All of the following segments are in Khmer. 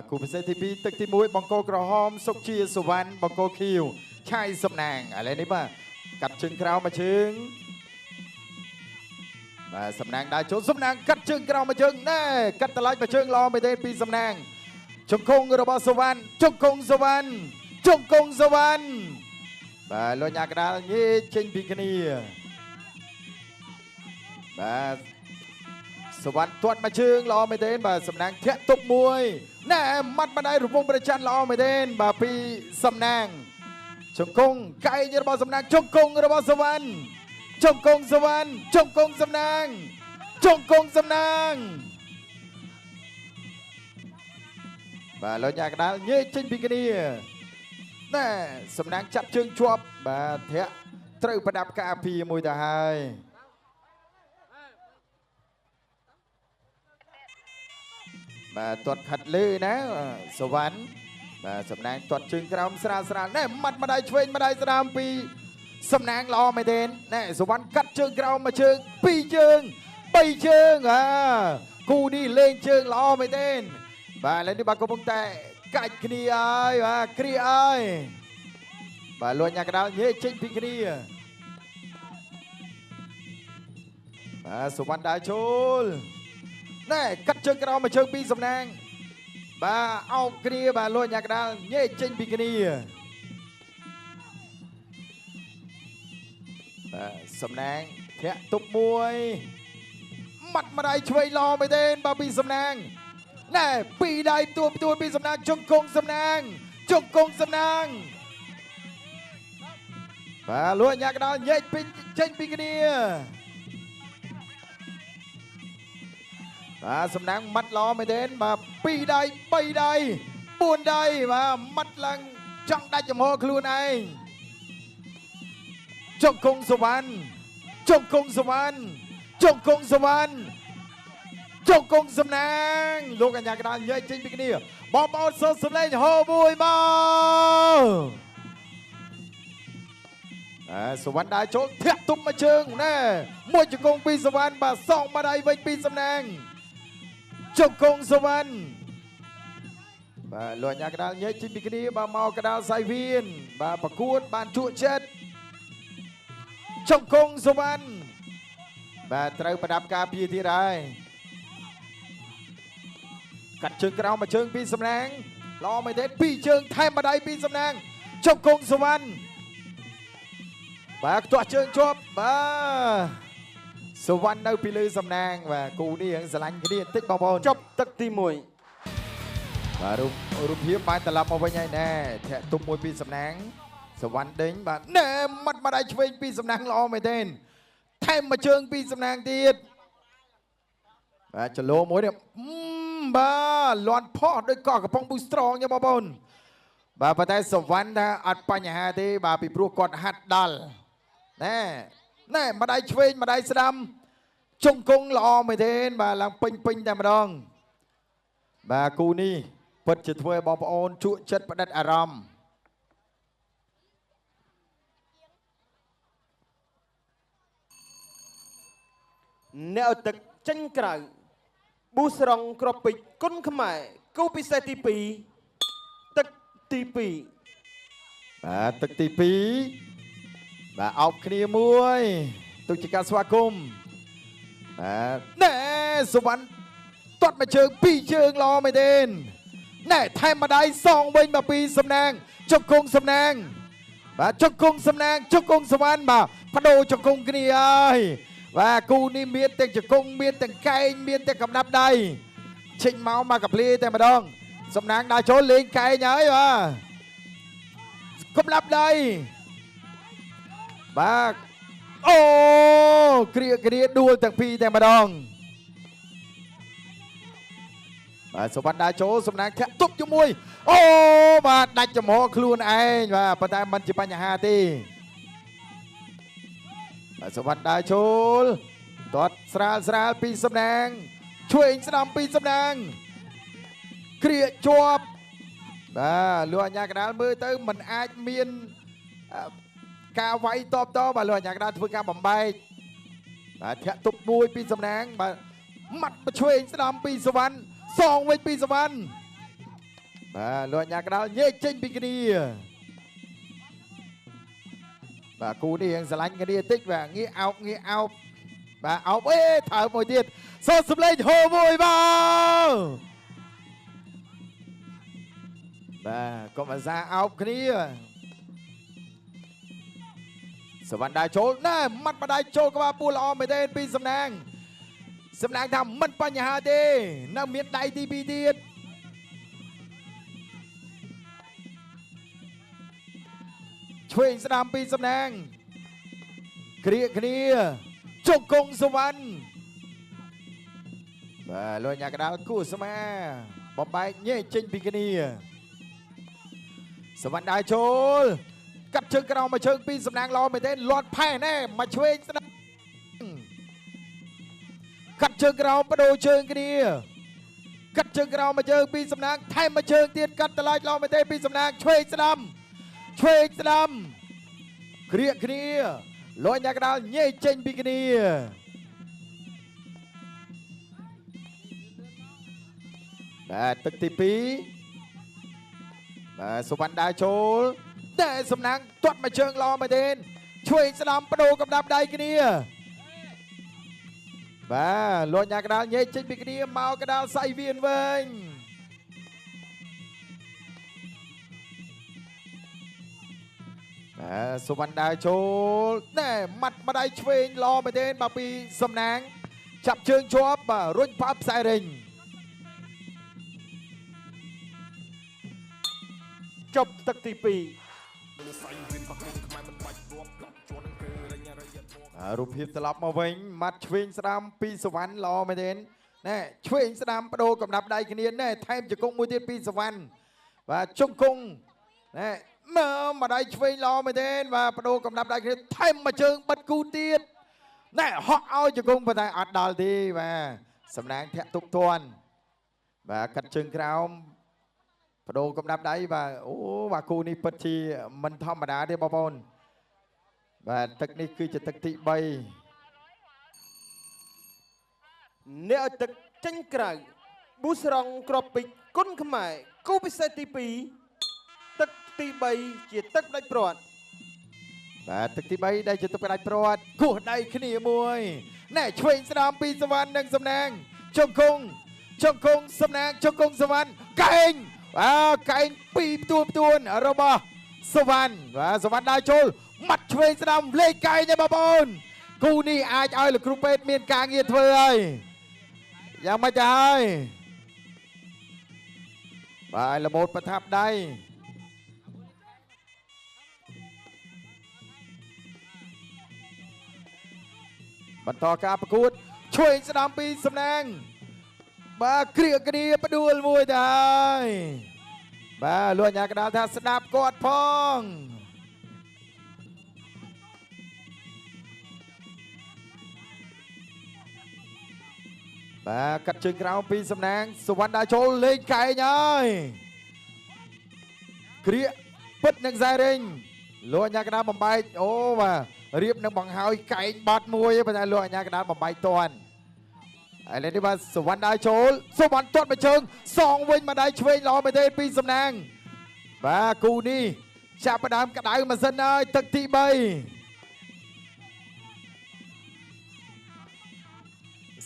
គូពិសេសទី2ទឹកទី1បង្គោលក្រហមសុកជាសវណ្ណបង្គោលខៀវឆៃសំណាងឥឡូវនេះបាទកាត់ជើងក្រោមមកជើងបាទសំណាងដើរចូលសំណាងកាត់ជើងក្រោមមកជើងណែកាត់តឡាច់មកជើងល្អមែនទេពីសំណាងជង្គង់របស់សវណ្ណជង្គង់សវណ្ណជង្គង់សវណ្ណបាទលោកញ៉ាកដាលញេចេញពីគ្នាបាទសវណ្ណទាត់មកជើងល្អមែនទេបាទសំណាងធាក់ទប់មួយណែម៉ាត់បណ្ដៃរវងប្រច័ណ្ឌល្អមែនទេបាទពីសំណាងជង្គង់កែងរបស់សំណាងជង្គង់របស់សវណ្ណជង្គង់សវណ្ណជង្គង់សំណាងជង្គង់សំណាងបាទលោកញ៉ាកដាលញេចេញពីគ្នាណែសំណាងចាប់ជើងជាប់បាទធាក់ត្រូវប្រដាប់ការពារមួយទៅហើយបាទទាត់ខាត់លើណាសវណ្ណបាទសំណាងទាត់ជើងក្រោមស្រាលស្រាលណែម៉ាត់ម្ដាយឆ្វេងម្ដាយស្ដាមពីសំណាងល្អមែនទេណែសវណ្ណកាត់ជើងក្រោមមកជើង2ជើង3ជើងគូនេះលេងជើងល្អមែនទេបាទឥឡូវនេះបាទកំពុងតែកាច់គ្នាហើយបាទគ្រាហើយបាទលួចញ៉ាកដាលញេចេញពីគ្នាបាទសវណ្ណដើរចូលណែកាត់ជើងក្រោមមកជើងពីសំណាងបាទអោបគ្នាបាទលួចញ៉ាកដាលញេចេញពីគ្នាបាទសំណាងធាក់ទប់មួយម៉ាត់ម្ដាយឆ្វេងល្អមែនទេបាទពីសំណាងណែពីដៃទួពីសំណាងជង្គង់សំណាងជង្គង់សំណាងបាទលួចញ៉ាកដាលញេពីចេញពីគ្នាបាទសំណាងម៉ាត់ល្អមែនទេបាទ2ដៃ3ដៃ4ដៃបាទម៉ាត់ឡើងចង់ដាច់ចំហខ្លួនឯងជង្គង់សវណ្ណជង្គង់សវណ្ណជង្គង់សវណ្ណជង្គង់សំណាងលោកកញ្ញាកណ្ដាលញែកចេញពីគ្នាបងប្អូនសូមសម្លេងហូមួយមកសវណ្ណដើរចូលធាក់ទុំមកជើងណែមួយជង្គង់ពីសវណ្ណបាទសងមកដៃវិញពីសំណាងជង្គង់សវណ្ណបាទលោកកញ្ញាកណ្ដាលញែកចេញពីគ្នាបាទមកកណ្ដាលសៃវៀនបាទប្រកួតបានជក់ចិត្តជង្គង់សវណ្ណបាទត្រូវប្រដាប់ការពារទៀតហើយកាត់ជើងក្រោមមកជើងពីសំណាងល្អមែនទេ2ជើងថែមម្ដាយពីសំណាងជង្គង់សវណ្ណបាទខ្ទាស់ជើងជាប់បាទសវណ្ណនៅពីលើសំណាងបាទគូនេះរៀងស្រឡាញ់គ្នាបន្តិចបងប្អូនចប់ទឹកទី1បាទរូបភាពបានត្រឡប់មកវិញហើយណែធាក់ទុំមួយពីសំណាងសវណ្ណដេញបាទណែម៉ាត់ម្ដាយឆ្វេងពីសំណាងល្អមែនទេថែមមកជើងពីសំណាងទៀតបាទចលោមួយនេះបាទលន់ផោះដូចកោះកំប៉ុងប៊ូស្រងnhaបងប្អូនបាទប៉ុន្តែសវណ្ណថាអត់បញ្ហាទេបាទពីព្រោះគាត់ហាត់ដល់ណែម្ដាយឆ្វេងម្ដាយស្ដាំជង្គង់ល្អមែនទេបាទឡើងពេញតែម្ដងបាទគូនេះពិតជាធ្វើឲ្យបងប្អូនជក់ចិត្តផ្ដិតអារម្មណ៍អ្នកទឹកចេញក្រៅប៊ូស្រងក្របពេជ្រគុណខ្មែរគូពិសេសទី2ទឹកទី2បាទទឹកទី2បាទអោបគ្នាមួយទុកជាការស្វាគមន៍បាទណែសវណ្ណទាត់មកជើង2ជើងល្អមែនទេណែថែមម្ដាយសងវិញមកពីសំណាងជង្គង់សំណាងបាទជង្គង់សំណាងជង្គង់សវណ្ណបាទបដូរជង្គង់គ្នាហើយបាទគូនេះមានទាំងជង្គង់មានទាំងកែងមានទាំងកំណាប់ដៃឈិញមកកាភ្លាតែម្ដងសំណាងដើរចូលលេងកែងហើយបាទកំណាប់ដៃបាទអូគ្រាដួលទាំងពីរតែម្ដងបាទសុវណ្ណដើរចូលសំណាងធាក់ទប់ជាមួយអូបាទដាច់ចំហខ្លួនឯងបាទប៉ុន្តែមិនជាបញ្ហាទេបាទសុវណ្ណដើរចូលទាត់ស្រាលពីសំណាងឆ្វេងស្ដាំពីសំណាងគ្រាជាប់បាទលោកអាញាកណ្ដាលមើលទៅមិនអាចមានការវាយតបតបាទលោកអាញាកណ្ដាលធ្វើការបំបែកបាទធាក់ទប់មួយពីសំណាងបាទម៉ាត់ឆ្វេងស្ដាំពីសវណ្ណសងវិញពីសវណ្ណ បាទលោកអាញាកដាលញែកចេញពីគ្នាបាទគូនេះរៀងស្រឡាញ់គ្នាតិចបាទងាកអោបបាទអោបអេថើបមួយទៀតសូមសម្លេងហូមួយបាទកុំអាសាអោបគ្នាសវណ្ណដាចូលណែម៉ាត់បដៃចូលក្បាលពូល្អមែនទេពីសំណាងថាមិនបញ្ហាទេនៅមានដៃទី2ទៀតឆ្វេងស្ដាំពីសំណាងគ្រាគ្នាជង្គង់សវណ្ណបាទលោកញាកដាលគូស្មាបំបែកញែកចេញពីគ្នាសវណ្ណដាចូលកាត់ជើងក្រោមមកជើងពីសំណាងល្អមែនទេលាត់ផែណែមកឆ្វេងស្ដាំកាត់ជើងក្រោមបដូរជើងគ្នាកាត់ជើងក្រោមមកជើងពីសំណាងថែមមកជើងទៀតកាត់តឡាច់ល្អមែនទេពីសំណាងឆ្វេងស្ដាំគ្រាគ្នាលោកញាកដាលញែកចេញពីគ្នាបាទទឹកទី2បាទសុវណ្ណដាចូលតែសំណាងទាត់មកជើងល្អមែនទេឆ្វេងស្ដាំបដូរកំដាប់ដៃគ្នាបាទលោកញាកដាលញែកចេញពីគ្នាមកកដាលសៃវៀនវិញសុវណ្ណដាចូលណែម៉ាត់ម្ដាយឆ្វេងល្អមែនទេបាទពីសំណាងចាប់ជើងជាប់បាទរុញផ្អាប់ខ្សែរេងចប់ទឹកទី2រូបភាពត្រឡប់មកវិញម៉ាត់ឆ្វេងស្ដាំពីសុវណ្ណល្អមែនទេណែឆ្វេងស្ដាំបដូរកំដាប់ដៃគ្នាណែថែមជង្គង់មួយទៀតពីសុវណ្ណបាទជង្គង់ណែមើលម្ដាយឆ្វេងល្អមែនទេបាទបដូរកំដាប់ដៃគ្នាថែមមកជើងបិទគូទៀតណែហក់ឲ្យជង្គង់ប៉ុន្តែអត់ដល់ទេបាទសំណាងធាក់ទុកទាន់បាទកាត់ជើងក្រោមបដូរកំដាប់ដៃបាទអូបាទគូនេះពិតជាមិនធម្មតាទេបងប្អូនបាទទឹកនេះគឺជាទឹកទី3អ្នកឲ្យទឹកចេញក្រៅប៊ូស្រង់ក្របពេជ្រគុណខ្មែរគូពិសេសទី2ទឹកទី3ជាទឹកផ្ដាច់ព្រាត់បាទទឹកទី3ដែលជាទឹកផ្ដាច់ព្រាត់គោះដៃគ្នាមួយណែឆ្វេងស្ដាំពីសវណ្ណនិងសំណាងជង្គង់សំណាងជង្គង់សវណ្ណកែងកែងពីផ្ទួនរបស់សវណ្ណបាទសវណ្ណដើរចូលម៉ាត់ឆ្វេងស្ដាំលេខកែងទេបងប្អូនគូនេះអាចឲ្យលោកគ្រូពេទ្យមានការងារធ្វើហើយយ៉ាងម៉េចទៅហើយបាទលម៉ូតប្រថាប់ដៃបន្តការប្រកួតឆ្វេងស្ដាំពីសំណាងបាទគ្រាគ្នាផ្ដួលមួយទៅហើយបាទលោកអាញាកដាលថាស្ដាប់គាត់ផងបាទកាត់ជើងក្រោមពីសំណាងសុវណ្ណដាចូលលេងកែងហើយគ្រាពិតនឹងខ្សែរេងលោកអាញាកដាលបំបែកអូបាទរៀបនឹងបង្ហើយកែងបាត់មួយប៉ុន្តែលោកអាញាកដាលបំបែកតាន់ឥឡូវនេះបាទសុវណ្ណដើរចូលសុវណ្ណទាត់មួយជើងសងវិញម្ដាយឆ្វេងល្អមែនទេពីសំណាងបាទគូនេះចាប់ផ្ដើមក្តៅម៉ាស៊ីនហើយទឹកទី3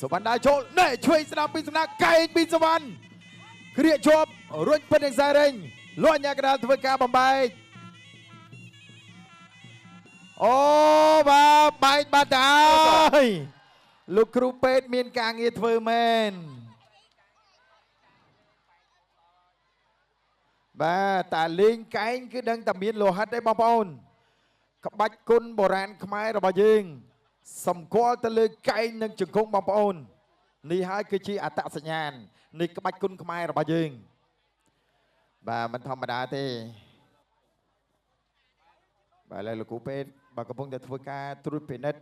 សុវណ្ណដើរចូលណែឆ្វេងស្ដាំពីសំណាងកែងពីសុវណ្ណគ្រាជាប់រុញពិននឹងខ្សែរេងលោកអាញាកដាលធ្វើការបំបែកអូបាទបែកបាត់ហើយលោកគ្រូពេទ្យមានការងារធ្វើមែនបាទតាលេងកែងគឺដឹងតែមានលោហិតទេបងប្អូនក្បាច់គុណបុរាណខ្មែររបស់យើងសម្គាល់ទៅលើកែងនិងជង្គង់បងប្អូននេះហើយគឺជាអត្តសញ្ញាណនៃក្បាច់គុណខ្មែររបស់យើងបាទមិនធម្មតាទេបាទឥឡូវលោកគ្រូពេទ្យបាទកំពុងតែធ្វើការត្រួតពិនិត្យ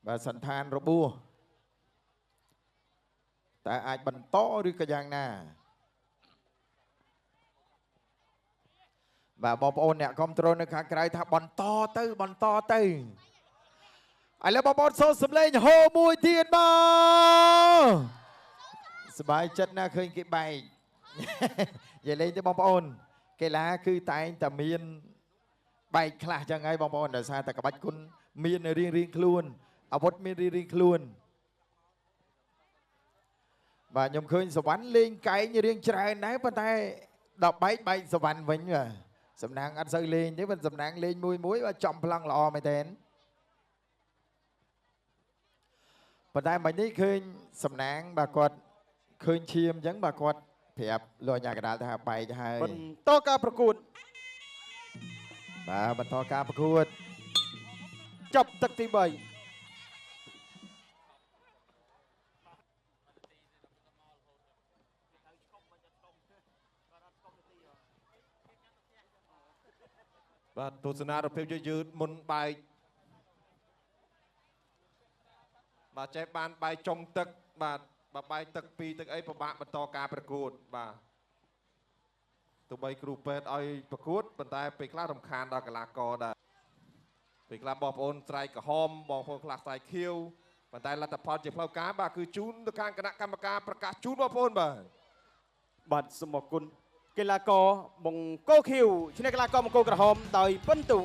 បាទសន្តានរបួសតែអាចបន្តឬក៏យ៉ាងណាបាទបងប្អូនអ្នកគ្រប់គ្រងនៅខាងក្រៅថាបន្តទៅឥឡូវបងប្អូនសូមសម្លេងហូមួយទៀតមកសบายចិត្តណាឃើញគេបែក vậy lên cho bóng ôn cái lá cứ tay ta miên bay khla cho ngay bóng ôn để sao ta cả bách cún miên riêng riêng luôn à vót miên riêng riêng luôn và nhầm khơi sờ bắn lên cái như riêng trai nãy bàn tay đọc bay bay sờ bắn vĩnh rồi sầm nang ăn rơi lên thế mình sầm nang lên mũi mũi và chậm lăng lò mày tên bàn tay mình đi khơi sầm nang bà quật khơi chiêm giống bà quật thiệp lôi nhà cái đá thà bay cho hai បន្តការប្រកួត bà bật to ca bạc cuột ចប់ទឹកទី3 បាទទស្សនារូបភាពយឺតមុនបាយបាទចេះបានបាយចុងទឹកបាទបើបាយទឹកពីរទឹកអីពិបាកបន្តការប្រកួតបាទទោះបីគ្រូពេទ្យឲ្យប្រកួតប៉ុន្តែពេលខ្លះរំខានដល់កីឡាករដែរពេលខ្លះបងប្អូនស្រែកក្រហមបងប្អូនខ្លះស្រែកខៀវប៉ុន្តែលទ្ធផលជាផ្លូវការបាទគឺជូនទៅខាងគណៈកម្មការប្រកាសជូនបងប្អូនបាទ បាទសូមអរគុណកីឡាករបង្គោខៀវឈ្នះកីឡាករបង្គោក្រហមដោយពិន្ទុ